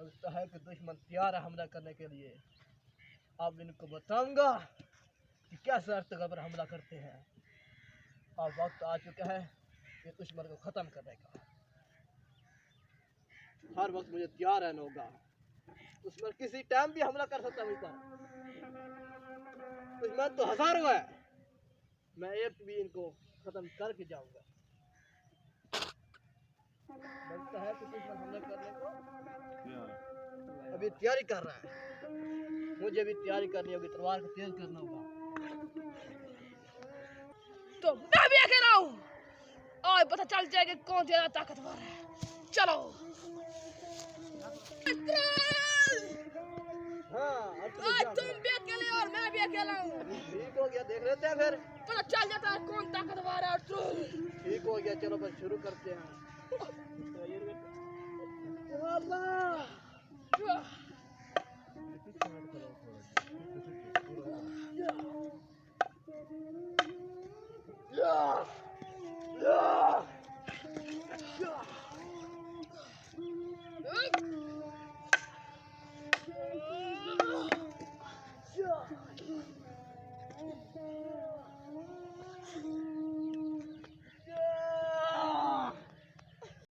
लगता है कि दुश्मन तैयार है हमला करने के लिए। अब इनको बताऊंगा कि क्या शर्त पर हमला करते हैं। अब वक्त आ चुका है ये दुश्मन को ख़त्म करने का। हर वक्त मुझे तैयार रहना होगा। दुश्मन किसी टाइम भी हमला कर सकता है मुझ पर। दुश्मन तो हज़ारों है, मैं एक भी इनको ख़त्म करके जाऊंगा। लगता है कि दुश्मन हमला करने को अभी तैयारी कर रहा है। मुझे भी तैयारी करनी होगी, तलवार को तेज करना होगा। तो मैं भी अकेला हूँ और पता चल जाएगा कौन ज्यादा ताकतवर है। चलो हाँ, आज तुम भी अकेले और मैं भी अकेला हूँ। ठीक हो गया, देख लेते हैं फिर। पता चल जाता है कौन ताकतवर है और तुम। ठीक हो गया, चलो बस शुरू करते हैं।